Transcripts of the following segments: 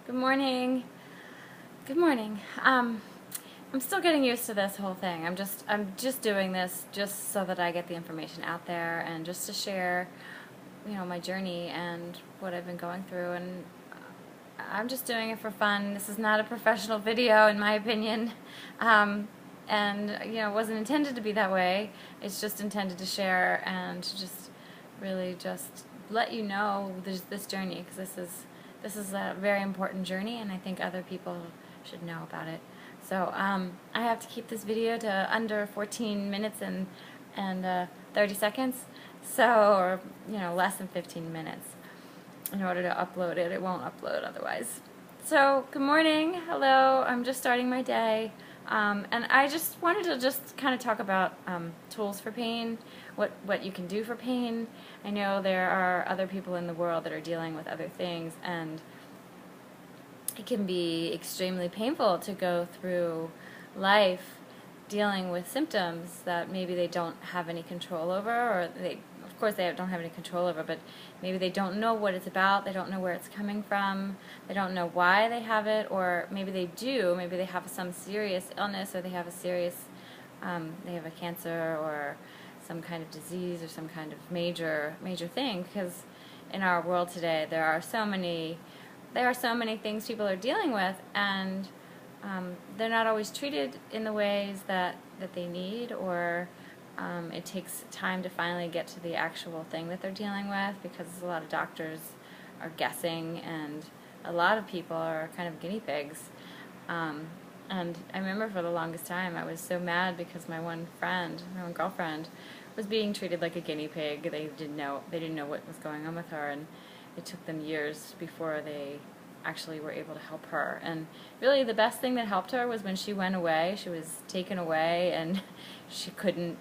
Good morning. Good morning. I'm still getting used to this whole thing. I'm just doing this just so that I get the information out there and just to share, my journey and what I've been going through. And I'm just doing it for fun. This is not a professional video, in my opinion. And it wasn't intended to be that way. It's just intended to share and to just really just let you know there's this journey, because this is a very important journey, and I think other people should know about it. So I have to keep this video to under 14 minutes and 30 seconds, or less than 15 minutes in order to upload it. It won't upload otherwise. So good morning, hello. I'm just starting my day, and I just wanted to just kind of talk about tools for pain, what you can do for pain. I know there are other people in the world that are dealing with other things, and it can be extremely painful to go through life dealing with symptoms that maybe they don't have any control over, or of course they don't have any control over, but maybe they don't know what it's about, they don't know where it's coming from, they don't know why they have it, or maybe they do, maybe they have some serious illness, or they have a serious, they have a cancer or some kind of disease or some kind of major thing, because in our world today there are so many things people are dealing with, and they're not always treated in the ways that they need, or it takes time to finally get to the actual thing that they're dealing with, because a lot of doctors are guessing, and a lot of people are kind of guinea pigs. And I remember for the longest time I was so mad because my one girlfriend was being treated like a guinea pig. They didn't know what was going on with her, and it took them years before they actually were able to help her. And really the best thing that helped her was when she went away. She was taken away, and she couldn't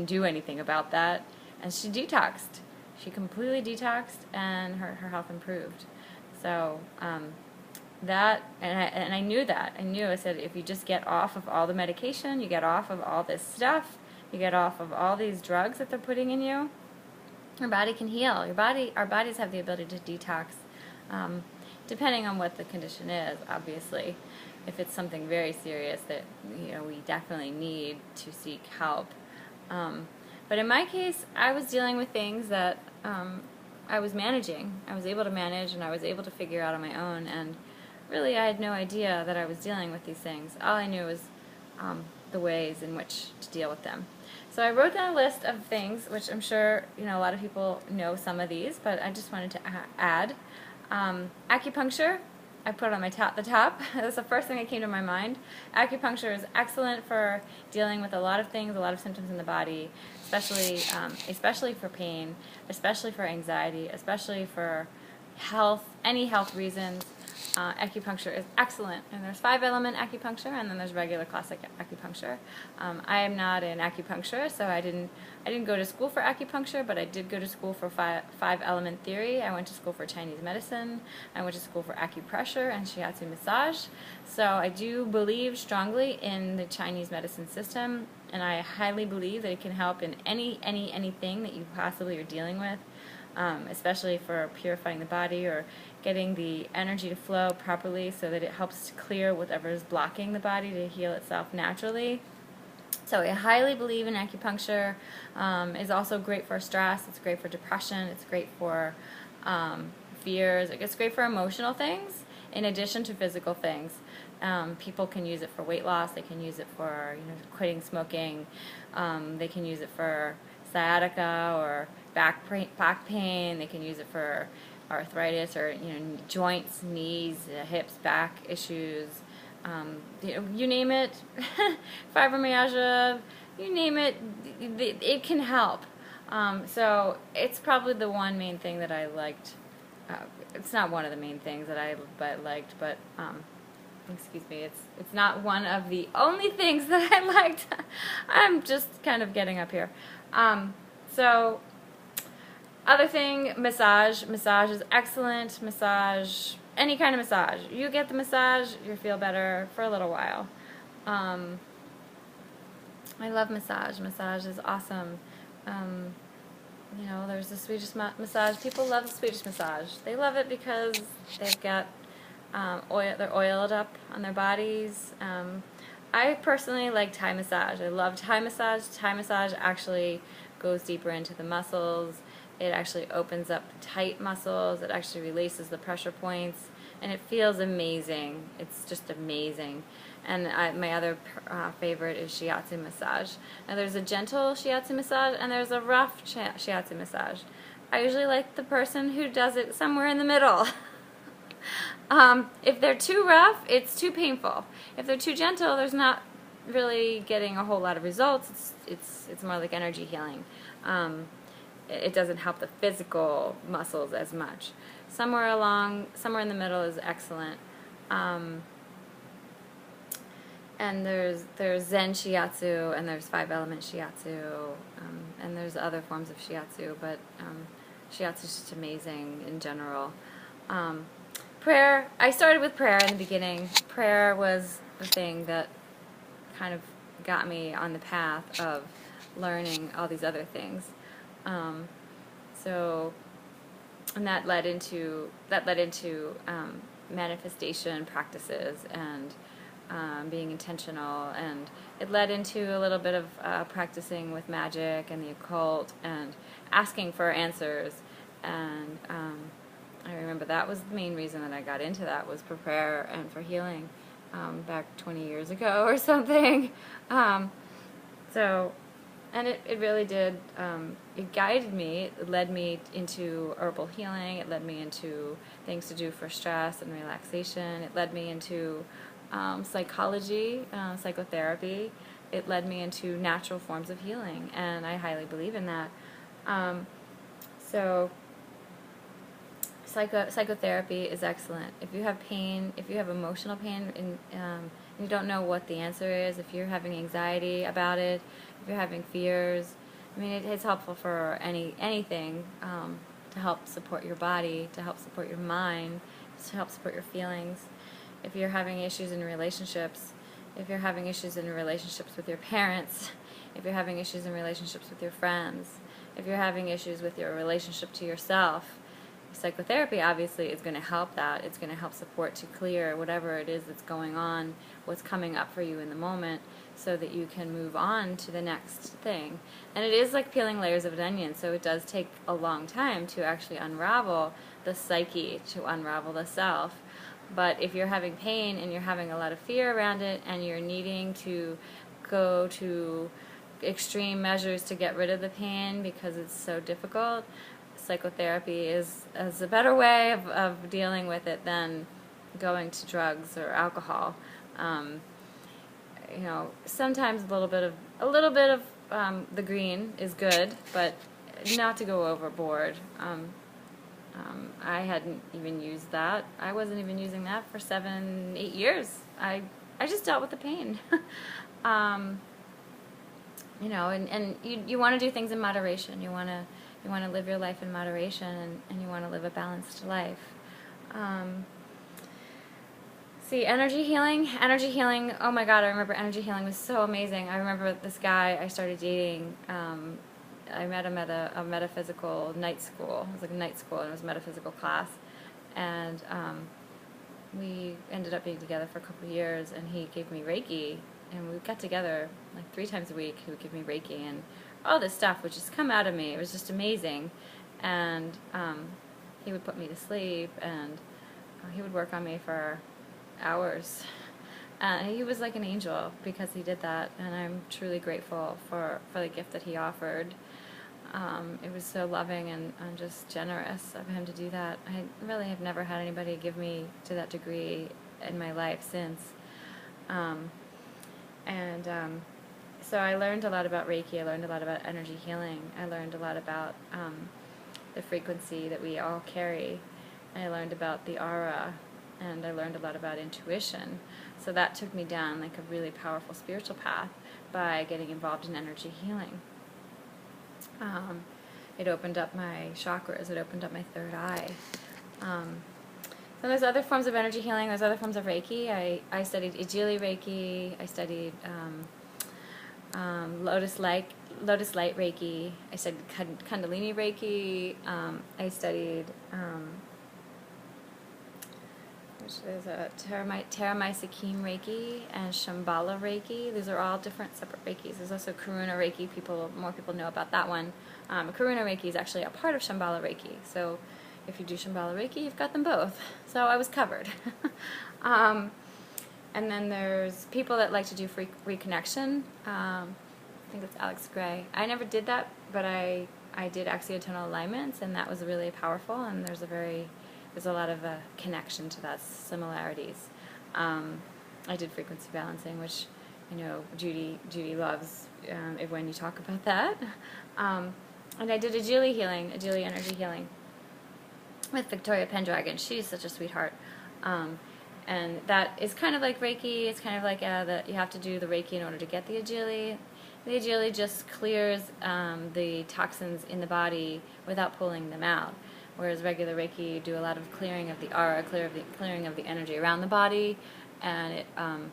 do anything about that, and she detoxed. She completely detoxed, and her health improved. So I knew that. I said, if you just get off of all the medication, you get off of all this stuff, you get off of all these drugs that they're putting in you, your body can heal. Our bodies have the ability to detox, depending on what the condition is, obviously. If it's something very serious that we definitely need to seek help. But in my case, I was dealing with things that I was managing. I was able to manage, and I was able to figure out on my own, and really I had no idea that I was dealing with these things. All I knew was the ways in which to deal with them. So I wrote down a list of things, which I'm sure a lot of people know some of these, but I just wanted to add. Acupuncture, I put on the top. That was the first thing that came to my mind. Acupuncture is excellent for dealing with a lot of things, a lot of symptoms in the body, especially for pain, especially for anxiety, especially for health, any health reasons. Acupuncture is excellent, and there's 5-element acupuncture, and then there's regular classic acupuncture. I am not an acupuncturist, so I didn't go to school for acupuncture, but I did go to school for 5-element theory. I went to school for Chinese medicine. I went to school for acupressure and shiatsu massage. So I do believe strongly in the Chinese medicine system, and I highly believe that it can help in anything that you possibly are dealing with. Especially for purifying the body or getting the energy to flow properly so that it helps to clear whatever is blocking the body to heal itself naturally. So I highly believe in acupuncture. It's also great for stress, it's great for depression, it's great for fears, it's great for emotional things in addition to physical things. People can use it for weight loss, they can use it for quitting smoking, they can use it for sciatica or back pain, they can use it for arthritis or joints, knees, hips, back issues, you name it, fibromyalgia, you name it, it can help. So it's probably the one main thing that I liked. It's not one of the main things that I liked, but excuse me, it's not one of the only things that I liked. I'm just kind of getting up here. So other thing, massage. Massage is excellent. Massage, any kind of massage. You get the massage, you feel better for a little while. I love massage. Massage is awesome. You know, there's the Swedish massage. People love the Swedish massage. They love it because they've got they're oiled up on their bodies. I personally like Thai massage. I love Thai massage. Thai massage actually goes deeper into the muscles. It actually opens up the tight muscles. It actually releases the pressure points, and it feels amazing. It's just amazing. And my other favorite is shiatsu massage. Now there's a gentle shiatsu massage and there's a rough shiatsu massage. I usually like the person who does it somewhere in the middle. If they're too rough, it's too painful. If they're too gentle, there's not really getting a whole lot of results. It's more like energy healing. It doesn't help the physical muscles as much. Somewhere in the middle is excellent. And there's Zen Shiatsu, and there's 5-element Shiatsu, and there's other forms of Shiatsu, but Shiatsu is just amazing in general. Prayer, I started with prayer in the beginning. Prayer was the thing that kind of got me on the path of learning all these other things. And that led into manifestation practices and being intentional, and it led into a little bit of practicing with magic and the occult and asking for answers. And I remember that was the main reason that I got into that, was for prayer and for healing, back 20 years ago or something. And it really did, it guided me, it led me into herbal healing, it led me into things to do for stress and relaxation, it led me into psychology, psychotherapy, it led me into natural forms of healing, and I highly believe in that. Psychotherapy is excellent. If you have pain, if you have emotional pain, and you don't know what the answer is, if you're having anxiety about it, if you're having fears, I mean, it's helpful for anything to help support your body, to help support your mind, to help support your feelings. If you're having issues in relationships, if you're having issues in relationships with your parents, if you're having issues in relationships with your friends, if you're having issues with your relationship to yourself, psychotherapy obviously is going to help that. It's going to help support to clear whatever it is that's going on, what's coming up for you in the moment, so that you can move on to the next thing. And it is like peeling layers of an onion, so it does take a long time to actually unravel the psyche, to unravel the self. But if you're having pain and you're having a lot of fear around it, and you're needing to go to extreme measures to get rid of the pain because it's so difficult, psychotherapy is a better way of dealing with it than going to drugs or alcohol. You know, sometimes a little bit of the green is good, but not to go overboard. I hadn't even used that. I wasn't even using that for 7-8 years. I just dealt with the pain. You know, and you want to do things in moderation. You want to live your life in moderation, and you want to live a balanced life. See, energy healing, oh my God, I remember energy healing was so amazing. I remember this guy I started dating, I met him at a metaphysical night school. It was like a night school, and it was a metaphysical class. And we ended up being together for a couple of years, and he gave me Reiki, and we got together like 3 times a week. He would give me Reiki, and all this stuff would just come out of me. It was just amazing. And he would put me to sleep, and he would work on me for hours. He was like an angel because he did that, and I'm truly grateful for the gift that he offered. It was so loving and just generous of him to do that. I really have never had anybody give me to that degree in my life since. So I learned a lot about Reiki. I learned a lot about energy healing. I learned a lot about the frequency that we all carry. I learned about the aura, and I learned a lot about intuition. So that took me down like a really powerful spiritual path by getting involved in energy healing. It opened up my chakras. It opened up my third eye. So there's other forms of energy healing. There's other forms of Reiki. I studied Ijili Reiki. I studied Lotus light Reiki. I studied Kundalini Reiki. I studied which is a Terramysakim Reiki and Shambhala Reiki. These are all different separate Reikis. There's also Karuna Reiki. More people know about that one. Karuna Reiki is actually a part of Shambhala Reiki. So if you do Shambhala Reiki, you've got them both. So I was covered. And then there's people that like to do reconnection. I think it's Alex Gray. I never did that, but I did axiotonal alignments, and that was really powerful, and there's a lot of connection to that, similarities. I did frequency balancing, which Judy loves when you talk about that. And I did Agili energy healing with Victoria Pendragon. She's such a sweetheart. And that is kind of like Reiki. It's kind of like you have to do the Reiki in order to get the Agili. The Agili just clears the toxins in the body without pulling them out. Whereas regular Reiki, you do a lot of clearing of the aura, clearing of the energy around the body, and it. I'm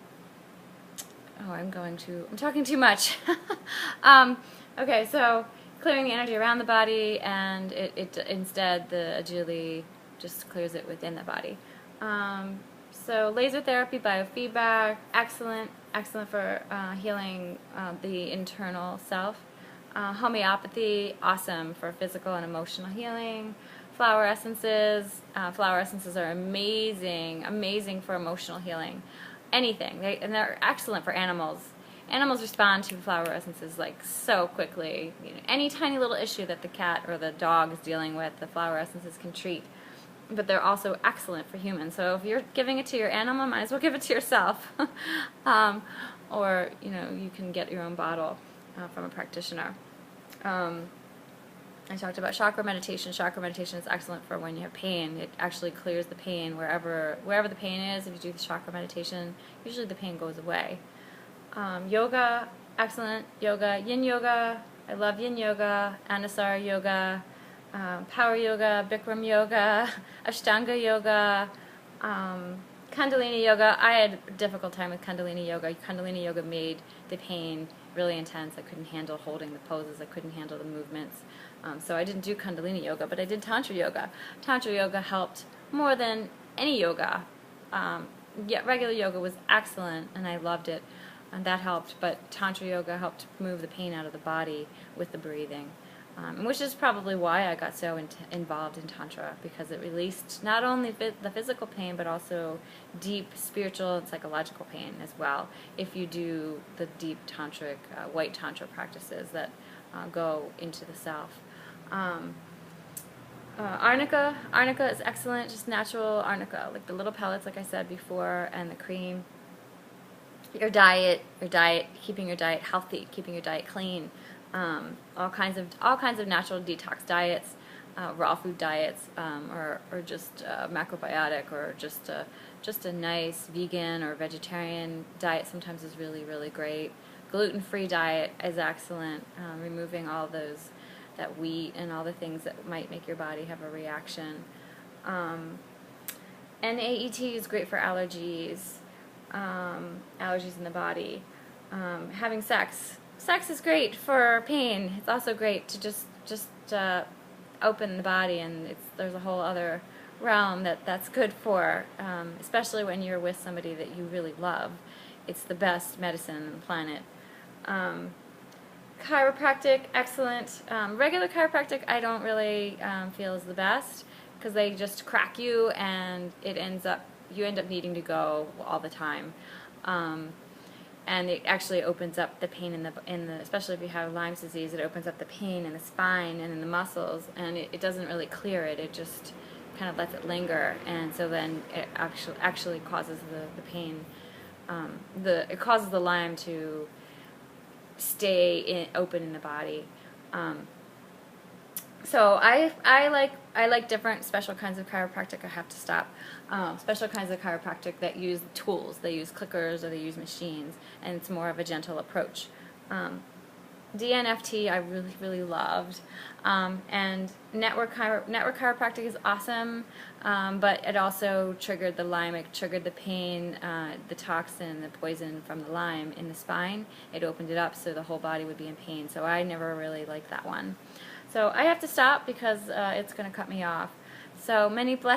talking too much. Okay, so clearing the energy around the body, and instead the Agili just clears it within the body. So laser therapy, biofeedback, excellent for healing the internal self. Homeopathy, awesome for physical and emotional healing. Flower essences are amazing for emotional healing. Anything, and they're excellent for animals. Animals respond to flower essences like so quickly. Any tiny little issue that the cat or the dog is dealing with, the flower essences can treat. But they're also excellent for humans. So if you're giving it to your animal, might as well give it to yourself. Or you can get your own bottle from a practitioner. I talked about chakra meditation. Chakra meditation is excellent for when you have pain. It actually clears the pain wherever the pain is. If you do the chakra meditation, usually the pain goes away. Yoga, excellent. Yin yoga. I love yin yoga, Anusara yoga, power yoga, Bikram yoga, Ashtanga yoga, Kundalini yoga. I had a difficult time with Kundalini yoga. Kundalini yoga made the pain really intense. I couldn't handle holding the poses. I couldn't handle the movements. So I didn't do Kundalini yoga, but I did Tantra yoga. Tantra yoga helped more than any yoga. Regular yoga was excellent, and I loved it, and that helped. But Tantra yoga helped move the pain out of the body with the breathing, which is probably why I got so involved in Tantra, because it released not only the physical pain, but also deep spiritual and psychological pain as well, if you do the deep tantric, white Tantra practices that go into the self. Arnica is excellent, just natural arnica, like the little pellets, like I said before, and the cream. Your diet, keeping your diet healthy, keeping your diet clean. All kinds of natural detox diets, raw food diets, or just macrobiotic, or just a nice vegan or vegetarian diet sometimes is really, really great. Gluten-free diet is excellent, removing all that wheat and all the things that might make your body have a reaction. And AET is great for allergies in the body. Having sex is great for pain. It's also great to just open the body, and there's a whole other realm that's good for, especially when you're with somebody that you really love. It's the best medicine on the planet. Chiropractic, excellent. Regular chiropractic I don't really feel is the best, because they just crack you, and you end up needing to go all the time. And it actually opens up the pain in the especially if you have Lyme disease, it opens up the pain in the spine and in the muscles, and it doesn't really clear it. It just kind of lets it linger, and so then it actually causes the pain. It causes the Lyme to stay open in the body. So I like different special kinds of chiropractic. I have to stop. Special kinds of chiropractic that use tools. They use clickers or they use machines, and it's more of a gentle approach. DNFT I really loved, and network chiropractic is awesome, but it also triggered the Lyme. It triggered the pain, the toxin, the poison from the Lyme in the spine. It opened it up so the whole body would be in pain. So I never really liked that one. So I have to stop because it's going to cut me off. So many blessings.